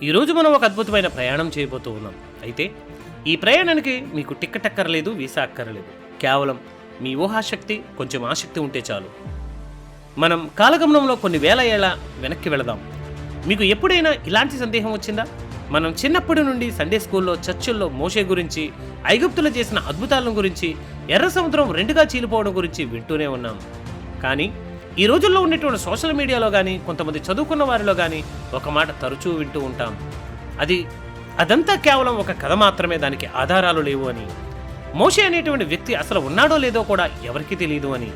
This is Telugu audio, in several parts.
ఈరోజు మనం ఒక అద్భుతమైన ప్రయాణం చేయబోతూ ఉన్నాం. అయితే ఈ ప్రయాణానికి మీకు టికెట్ అక్కర్లేదు, వీసా అక్కర్లేదు. కేవలం మీ ఊహాశక్తి, కొంచెం ఆసక్తి ఉంటే చాలు. మనం కాలగమనంలో కొన్ని వేల ఏళ్ల వెనక్కి వెళదాం. మీకు ఎప్పుడైనా ఇలాంటి సందేహం వచ్చిందా? మనం చిన్నప్పటి నుండి సండే స్కూల్లో, చర్చిల్లో మోషే గురించి, ఐగుప్తులో చేసిన అద్భుతాలను గురించి, ఎర్ర సముద్రం రెండుగా చీలిపోవడం గురించి వింటూనే ఉన్నాం. కానీ ఈ రోజుల్లో ఉన్నటువంటి సోషల్ మీడియాలో కానీ, కొంతమంది చదువుకున్న వారిలో కానీ ఒక మాట తరచూ వింటూ ఉంటాం. అదంతా కేవలం ఒక కథ మాత్రమే, దానికి ఆధారాలు లేవు అని. మోషే అనేటువంటి వ్యక్తి అసలు ఉన్నాడో లేదో కూడా ఎవరికీ తెలియదు అని.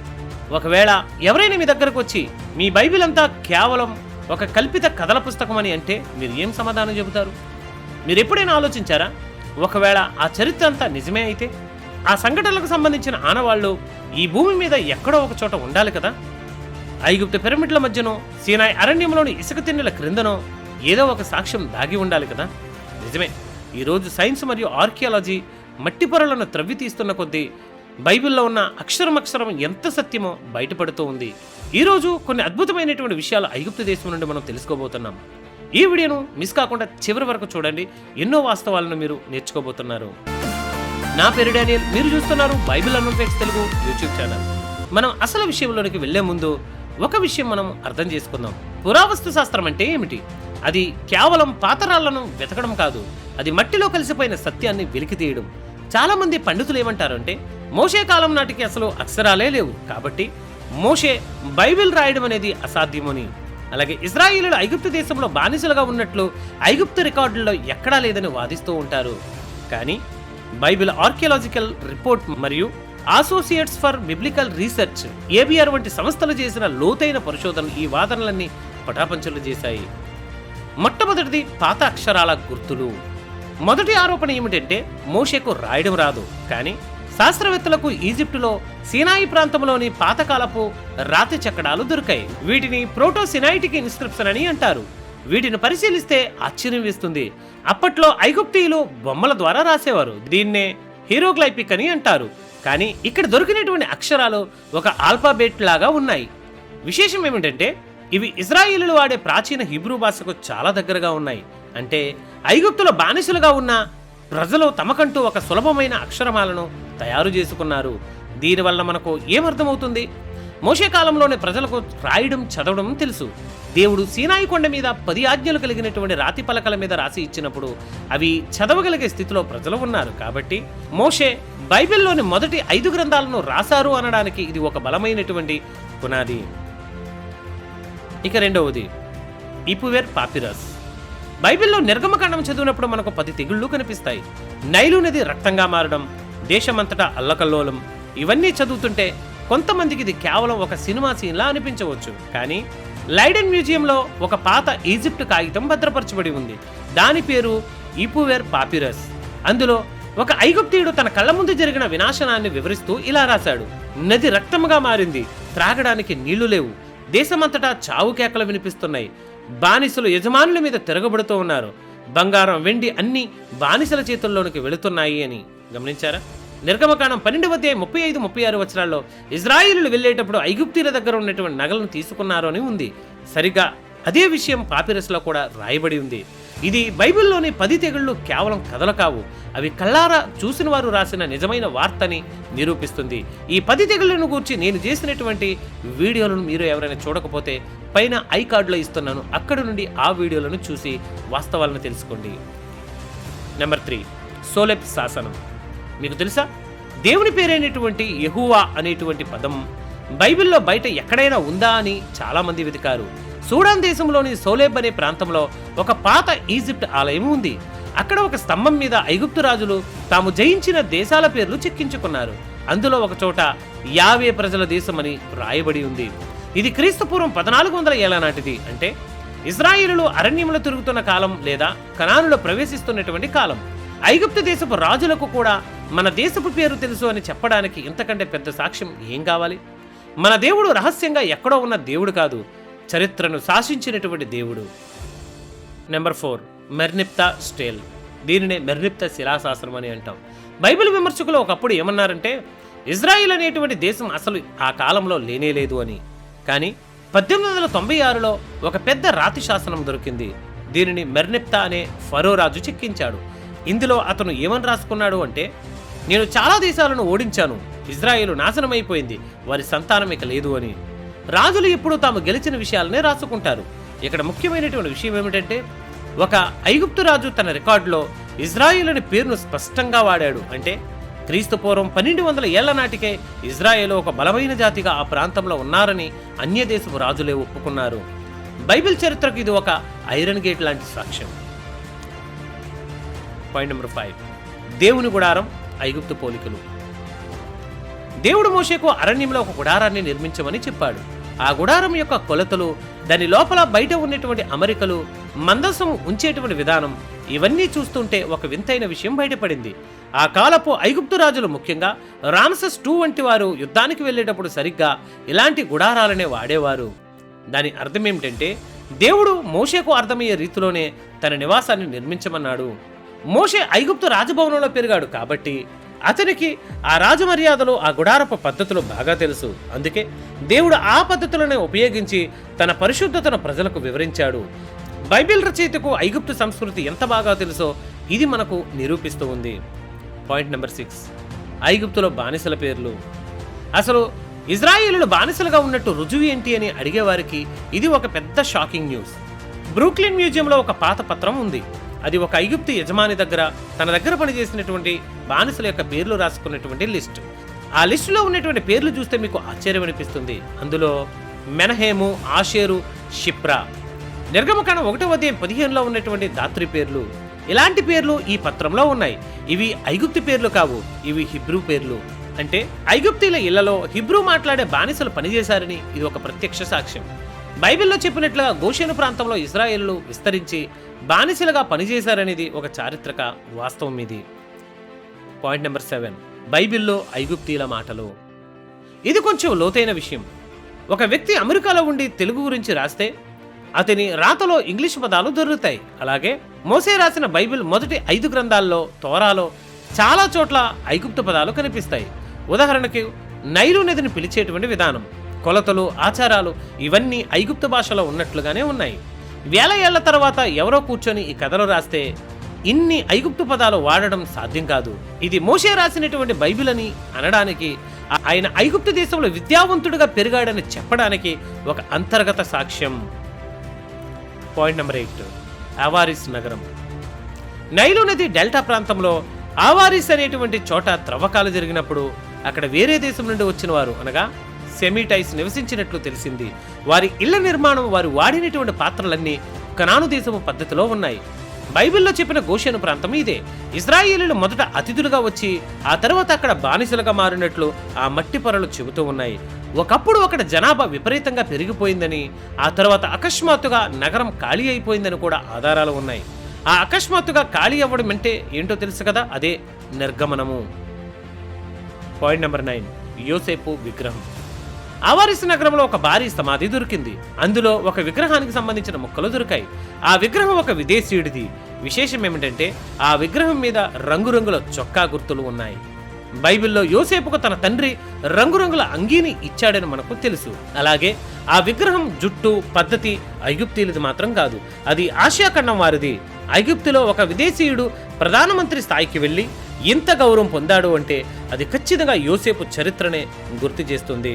ఒకవేళ ఎవరైనా మీ దగ్గరకు వచ్చి మీ బైబిల్ అంతా కేవలం ఒక కల్పిత కథల పుస్తకం అని అంటే మీరు ఏం సమాధానం చెబుతారు? మీరు ఎప్పుడైనా ఆలోచించారా? ఒకవేళ ఆ చరిత్ర అంతా నిజమే అయితే ఆ సంఘటనలకు సంబంధించిన ఆనవాళ్లు ఈ భూమి మీద ఎక్కడో ఒక చోట ఉండాలి కదా. ఐగుప్తు పిరమిడ్ల మధ్యనో, సీనాయి అరణ్యంలోని ఇసుక తిన్నెల క్రిందనో ఏదో ఒక సాక్ష్యం దాగి ఉండాలి కదా. నిజమే, ఈరోజు సైన్స్ మరియు ఆర్కియాలజీ మట్టి పొరలను త్రవ్వి తీస్తున్న కొద్దీ బైబిల్లో ఉన్న అక్షరం ఎంత సత్యమో బయటపడుతూ ఉంది. ఈరోజు కొన్ని అద్భుతమైనటువంటి విషయాలు ఐగుప్తు దేశం నుండి మనం తెలుసుకోబోతున్నాం. ఈ వీడియోను మిస్ కాకుండా చివరి వరకు చూడండి. ఎన్నో వాస్తవాలను మీరు నేర్చుకోబోతున్నారు. నా పేరు డానియల్, మీరు చూస్తున్నారు Bible unknown facts Telugu YouTube channel. మనం అసలు విషయంలోనికి వెళ్లే ముందు ఒక విషయం మనం అర్థం చేసుకుందాం. పురావస్తు శాస్త్రం అంటే ఏమిటి? అది కేవలం పాతరాళ్లను వెతకడం కాదు, అది మట్టిలో కలిసిపోయిన సత్యాన్ని వెలికి తీయడం. చాలా మంది పండితులు ఏమంటారంటే మోషే కాలం నాటికి అసలు అక్షరాలే లేవు, కాబట్టి మోషే బైబిల్ రాయడం అనేది అసాధ్యమని. అలాగే ఇజ్రాయేలీలు ఐగుప్తు దేశంలో బానిసలుగా ఉన్నట్లు ఐగుప్తు రికార్డుల్లో ఎక్కడా లేదని వాదిస్తూ ఉంటారు. కానీ బైబిల్ ఆర్కియాలజికల్ రిపోర్ట్ మరియు associates for biblical research ABR వంటి సంస్థలు చేసిన లోతైన పరిశోధనలు ఈ వాదనలన్నీ పటాపంచలు చేశాయి. మొట్టమొదటిది పాత అక్షరాల గుర్తులు. మొదటి ఆరోపణ ఏమిటంటే మోషేకు రాయడం రాదు, కానీ శాస్త్రవేత్తలకు ఈజిప్టులో సీనాయి ప్రాంతంలోని పాతకాలపు రాతి చెక్కడాలు దొరికాయి. వీటిని ప్రోటో సినాయిటిక్ ఇన్స్క్రిప్షన్ అని అంటారు. వీటిని పరిశీలిస్తే ఆశ్చర్యం వేస్తుంది. అప్పట్లో ఐగుప్తీయులు బొమ్మల ద్వారా రాసేవారు. దీన్నే హీరోగ్లైపిక్ అని అంటారు. కానీ ఇక్కడ దొరికినటువంటి అక్షరాలు ఒక ఆల్ఫాబెట్ లాగా ఉన్నాయి. విశేషం ఏమిటంటే ఇవి ఇజ్రాయేలీలు వాడే ప్రాచీన హీబ్రూ భాషకు చాలా దగ్గరగా ఉన్నాయి. అంటే ఐగుప్తులో బానిసలుగా ఉన్న ప్రజలు తమకంటూ ఒక సులభమైన అక్షరమాలను తయారు చేసుకున్నారు. దీనివల్ల మనకు ఏమర్థమవుతుంది? మోషే కాలంలోని ప్రజలకు రాయడం, చదవడం తెలుసు. దేవుడు సీనాయి కొండ మీద 10 ఆజ్ఞలు కలిగినటువంటి రాతి పలకల మీద రాసి ఇచ్చినప్పుడు అవి చదవగలిగే స్థితిలో ప్రజలు ఉన్నారు. కాబట్టి మోషే బైబిల్లోని మొదటి 5 గ్రంథాలను రాశారు అనడానికి ఇది ఒక బలమైనటువంటి పునాది. ఇక రెండవది ఇపువేర్ పాపిరస్. బైబిల్లో నిర్గమకాండం చదివినప్పుడు మనకు 10 తెగుళ్లు కనిపిస్తాయి. నైలు నది రక్తంగా మారడం, దేశమంతటా అల్లకల్లోలం, ఇవన్నీ చదువుతుంటే కొంతమందికి ఇది కేవలం ఒక సినిమా సీన్లా అనిపించవచ్చు. కానీ లైడెన్ మ్యూజియంలో ఒక పాత ఈజిప్ట్ కాగితం భద్రపరచబడి ఉంది. దాని పేరు ఇపువేర్ పాపిరస్. అందులో ఒక ఐగుప్తీయుడు తన కళ్ళ ముందు జరిగిన వినాశనాన్ని వివరిస్తూ ఇలా రాశాడు: నది రక్తముగా మారింది, త్రాగడానికి నీళ్లు లేవు, దేశమంతటా చావు కేకలు వినిపిస్తున్నాయి, బానిసలు యజమానుల మీద తిరగబడుతూ ఉన్నారు, బంగారం, వెండి అన్ని బానిసల చేతుల్లోనికి వెళుతున్నాయి అని. గమనించారా? నిర్గమకాండం 12వ అధ్యాయం 35-36 వచనాల్లో ఇజ్రాయేలీలు వెళ్ళేటప్పుడు ఐగుప్తీయుల దగ్గర ఉన్నటువంటి నగలను తీసుకున్నారు అని ఉంది. సరిగా అదే విషయం పాపిరస్లో కూడా రాయబడి ఉంది. ఇది బైబిల్లోని 10 తెగుళ్లు కేవలం కథలు కావు, అవి కళ్ళారా చూసిన వారు రాసిన నిజమైన వార్తని నిరూపిస్తుంది. ఈ 10 తెగుళ్లను గూర్చి నేను చేసినటువంటి వీడియోలను మీరు ఎవరైనా చూడకపోతే పైన ఐ కార్డులో ఇస్తున్నాను, అక్కడి నుండి ఆ వీడియోలను చూసి వాస్తవాలను తెలుసుకోండి. నెంబర్ 3, సోలెప్ శాసనం. మీకు తెలుసా, దేవుని పేరైనటువంటి యెహోవా అనేటువంటి పదం బైబిల్లో బయట ఎక్కడైనా ఉందా అని చాలామంది వెతికారు. సూడాన్ దేశంలోని సోలేబ్ అనే ప్రాంతంలో ఒక పాత ఈజిప్ట్ ఆలయం ఉంది. అక్కడ ఒక స్తంభం మీద ఐగుప్తు రాజులు తాము జయించిన దేశాల పేర్లు చెక్కించుకున్నారు. అందులో ఒక చోట యావే ప్రజల దేశం అని రాయబడి ఉంది. ఇది క్రీస్తుపూర్వం 1400 ఏళ్ల నాటిది. అంటే ఇజ్రాయేలులు అరణ్యంలో తిరుగుతున్న కాలం లేదా కనానులో ప్రవేశిస్తున్నటువంటి కాలం. ఐగుప్తు దేశపు రాజులకు కూడా మన దేశపు పేరు తెలుసు అని చెప్పడానికి ఇంతకంటే పెద్ద సాక్ష్యం ఏం కావాలి? మన దేవుడు రహస్యంగా ఎక్కడో ఉన్న దేవుడు కాదు, చరిత్రను శాసించినటువంటి దేవుడు. Number 4, Merneptah stele. దీనినే మెర్నిప్తా శిలాశాసనం అని అంటాం. బైబిల్ విమర్శకులు ఒకప్పుడు ఏమన్నారంటే ఇజ్రాయిల్ అనేటువంటి దేశం అసలు ఆ కాలంలో లేనేలేదు అని. కానీ 1896లో ఒక పెద్ద రాతి శాసనం దొరికింది. దీనిని మెర్నిప్తా అనే ఫరో రాజు చెక్కించాడు. ఇందులో అతను ఏమని రాసుకున్నాడు అంటే, నేను చాలా దేశాలను ఓడించాను, ఇజ్రాయేలు నాశనమైపోయింది, వారి సంతానం ఇక లేదు అని. రాజులు ఎప్పుడు తాము గెలిచిన విషయాలనే రాసుకుంటారు. ఇక్కడ ముఖ్యమైనటువంటి విషయం ఏమిటంటే, ఒక ఐగుప్తు రాజు తన రికార్డులో ఇజ్రాయేల్ అనే పేరును స్పష్టంగా వాడాడు. అంటే క్రీస్తు పూర్వం 1200 ఏళ్ల నాటికే ఇజ్రాయేల్ ఒక బలమైన జాతిగా ఆ ప్రాంతంలో ఉన్నారని అన్య దేశపు రాజులే ఒప్పుకున్నారు. బైబిల్ చరిత్రకు ఇది ఒక ఐరన్ గేట్ లాంటి సాక్ష్యం. పాయింట్ నెంబర్ 5, దేవుని గుడారం, ఐగుప్తు పోలికలు. దేవుడు మోషేకు అరణ్యంలో ఒక గుడారాన్ని నిర్మించమని చెప్పాడు. ఆ గుడారం యొక్క కొలతలు, దాని లోపల బయట ఉన్నటువంటి అమరికలు, మందసం ఉంచేటువంటి విధానం, ఇవన్నీ చూస్తుంటే ఒక వింతైన విషయం బయటపడింది. ఆ కాలపు ఐగుప్తు రాజులు, ముఖ్యంగా రామ్సెస్ II వంటి వారు యుద్ధానికి వెళ్ళేటప్పుడు సరిగ్గా ఇలాంటి గుడారాలనే వాడేవారు. దాని అర్థం ఏమిటంటే, దేవుడు మోషేకు అర్థమయ్యే రీతిలోనే తన నివాసాన్ని నిర్మించమన్నాడు. మోషే ఐగుప్తు రాజభవనంలో పెరిగాడు కాబట్టి అతనికి ఆ రాజమర్యాదలు, ఆ గుడారపు పద్ధతులు బాగా తెలుసు. అందుకే దేవుడు ఆ పద్ధతులను ఉపయోగించి తన పరిశుద్ధతను ప్రజలకు వివరించాడు. బైబిల్ రచయితకు ఐగుప్తు సంస్కృతి ఎంత బాగా తెలుసో ఇది మనకు నిరూపిస్తూ ఉంది. పాయింట్ నెంబర్ 6, ఐగుప్తులో బానిసల పేర్లు. అసలు ఇజ్రాయేలులు బానిసలుగా ఉన్నట్టు రుజువు ఏంటి అని అడిగేవారికి ఇది ఒక పెద్ద షాకింగ్ న్యూస్. బ్రూక్లిన్ మ్యూజియంలో ఒక పాత పత్రం ఉంది. అది ఒక ఐగుప్తు యజమాని దగ్గర తన దగ్గర పనిచేసినటువంటి బానిసల యొక్క పేర్లు రాసుకున్నటువంటి లిస్ట్. ఆ లిస్టులో ఉన్నటువంటి పేర్లు చూస్తే మీకు ఆశ్చర్యం అనిపిస్తుంది. అందులో మెనహేము, ఆషేరు, షిప్రా, నిర్గమకాండం 1:15లో ఉన్నటువంటి దాత్రి పేర్లు, ఇలాంటి పేర్లు ఈ పత్రంలో ఉన్నాయి. ఇవి ఐగుప్తు పేర్లు కావు, ఇవి హిబ్రూ పేర్లు. అంటే ఐగుప్తీల ఇళ్లలో హిబ్రూ మాట్లాడే బానిసలు పనిచేశారని ఇది ఒక ప్రత్యక్ష సాక్ష్యం. బైబిల్లో చెప్పినట్లుగా గోషెను ప్రాంతంలో ఇజ్రాయేలు విస్తరించి బానిసలుగా పనిచేశారనేది ఒక చారిత్రక వాస్తవం ఇది. పాయింట్ నెంబర్ 7, బైబిల్లో ఐగుప్తీల మాటలు. ఇది కొంచెం లోతైన విషయం. ఒక వ్యక్తి అమెరికాలో ఉండి తెలుగు గురించి రాస్తే అతని రాతలో ఇంగ్లీష్ పదాలు దొరుకుతాయి. అలాగే మోసే రాసిన బైబిల్ మొదటి 5 గ్రంథాల్లో, తోరాలో చాలా చోట్ల ఐగుప్తు పదాలు కనిపిస్తాయి. ఉదాహరణకి నైలు నదిని పిలిచేటువంటి విధానం, కొలతలు, ఆచారాలు ఇవన్నీ ఐగుప్తు భాషలో ఉన్నట్లుగానే ఉన్నాయి. వేల ఏళ్ల తర్వాత ఎవరో కూర్చొని ఈ కథలు రాస్తే ఇన్ని ఐగుప్తు పదాలు వాడడం సాధ్యం కాదు. ఇది మోషే రాసినటువంటి బైబిల్ అని అనడానికి, ఆయన ఐగుప్తు దేశంలో విద్యావంతుడిగా పెరిగాడని చెప్పడానికి ఒక అంతర్గత సాక్ష్యం. పాయింట్ నెంబర్ 8, ఆవారిస్ నగరం. నైలు నది డెల్టా ప్రాంతంలో ఆవారిస్ అనేటువంటి చోట త్రవ్వకాలు జరిగినప్పుడు అక్కడ వేరే దేశం నుండి వచ్చిన వారు, అనగా సెమిటైస్ నివసించినట్లు తెలిసింది. వారి ఇళ్ల నిర్మాణం, వారు వాడినటువంటి పాత్రలన్నీ కనాను దేశపు పద్ధతిలో ఉన్నాయి. బైబిల్లో చెప్పిన గోషెను ప్రాంతం ఇదే. ఇజ్రాయేలీలు మొదట అతిథులుగా వచ్చి ఆ తర్వాత అక్కడ బానిసలుగా మారినట్లు ఆ మట్టి పొరలు చెబుతూ ఉన్నాయి. ఒకప్పుడు అక్కడ జనాభా విపరీతంగా పెరిగిపోయిందని, ఆ తర్వాత అకస్మాత్తుగా నగరం ఖాళీ అయిపోయిందని కూడా ఆధారాలు ఉన్నాయి. ఆ అకస్మాత్తుగా ఖాళీ అవ్వడం అంటే ఏంటో తెలుసు కదా, అదే నిర్గమనము. పాయింట్ నెంబర్ 9, యోసేపు విగ్రహం. ఆవారిస్ నగరంలో ఒక భారీ సమాధి దొరికింది. అందులో ఒక విగ్రహానికి సంబంధించిన ముక్కలు దొరికాయి. ఆ విగ్రహం ఒక విదేశీయుడిది. విశేషం ఏమిటంటే ఆ విగ్రహం మీద రంగురంగుల చొక్కా గుర్తులు ఉన్నాయి. బైబిల్లో యోసేపుకు తన తండ్రి రంగురంగుల అంగీని ఇచ్చాడని మనకు తెలుసు. అలాగే ఆ విగ్రహం జుట్టు పద్ధతి ఐగుప్తీయులది మాత్రం కాదు, అది ఆసియా ఖండం వారిది. ఐగుప్తులో ఒక విదేశీయుడు ప్రధానమంత్రి స్థాయికి వెళ్ళి ఇంత గౌరవం పొందాడు అంటే అది ఖచ్చితంగా యోసేపు చరిత్రనే గుర్తు చేస్తుంది.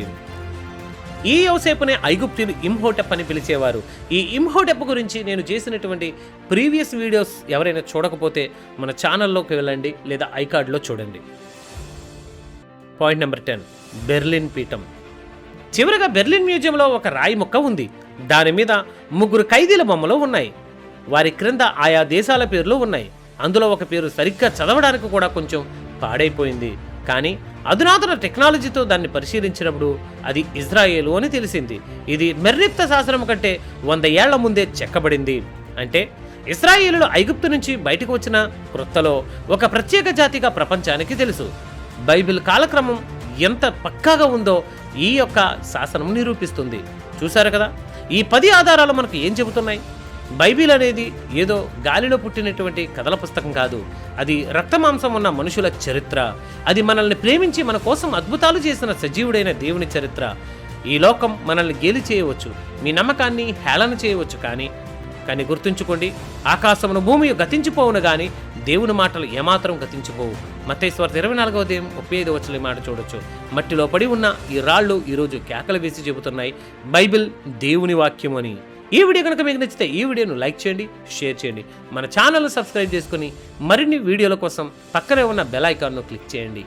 ఈ యోసేపునే ఐగుప్తీయులు ఇమ్హోటెప్ అని పిలిచేవారు. ఈ ఇమ్హోటెప్ గురించి నేను చేసినటువంటి ప్రీవియస్ వీడియోస్ ఎవరైనా చూడకపోతే మన ఛానల్లోకి వెళ్ళండి, లేదా ఐకార్డ్లో చూడండి. పాయింట్ నెంబర్ 10, బెర్లిన్ పీఠం. చివరిగా బెర్లిన్ మ్యూజియంలో ఒక రాయి ముక్క ఉంది. దాని మీద 3 ఖైదీల బొమ్మలు ఉన్నాయి. వారి క్రింద ఆయా దేశాల పేర్లు ఉన్నాయి. అందులో ఒక పేరు సరిగ్గా చదవడానికి కూడా కొంచెం పాడైపోయింది. కానీ అధునాతన టెక్నాలజీతో దాన్ని పరిశీలించినప్పుడు అది ఇజ్రాయేలు అని తెలిసింది. ఇది మెర్నిప్తా శాసనం కంటే 100 ఏళ్ల ముందే చెక్కబడింది. అంటే ఇజ్రాయేలులు ఐగుప్తు నుంచి బయటకు వచ్చిన క్రొత్తలో ఒక ప్రత్యేక జాతిగా ప్రపంచానికి తెలుసు. బైబిల్ కాలక్రమం ఎంత పక్కాగా ఉందో ఈ యొక్క శాసనం నిరూపిస్తుంది. చూశారు కదా, ఈ 10 ఆధారాలు మనకు ఏం చెబుతున్నాయి? బైబిల్ అనేది ఏదో గాలిలో పుట్టినటువంటి కథల పుస్తకం కాదు. అది రక్తమాంసం ఉన్న మనుషుల చరిత్ర. అది మనల్ని ప్రేమించి మన కోసం అద్భుతాలు చేసిన సజీవుడైన దేవుని చరిత్ర. ఈ లోకం మనల్ని గేలి చేయవచ్చు, మీ నమ్మకాన్ని హేళన చేయవచ్చు, కానీ కానీ గుర్తుంచుకోండి, ఆకాశమును భూమి గతించిపోవును గాని దేవుని మాటలు ఏమాత్రం గతించిపోవు. మత్తయి సువార్త 24వ అధ్యాయం 35వ వచనం మాట చూడొచ్చు. మట్టిలో పడి ఉన్న ఈ రాళ్ళు ఈరోజు కేకలు వేసి చెబుతున్నాయి, బైబిల్ దేవుని వాక్యం అని. ఈ వీడియో కనుక మీకు నచ్చితే ఈ వీడియోను లైక్ చేయండి, షేర్ చేయండి. మన ఛానల్ను సబ్స్క్రైబ్ చేసుకుని మరిన్ని వీడియోల కోసం పక్కనే ఉన్న బెల్ ఐకాన్ను క్లిక్ చేయండి.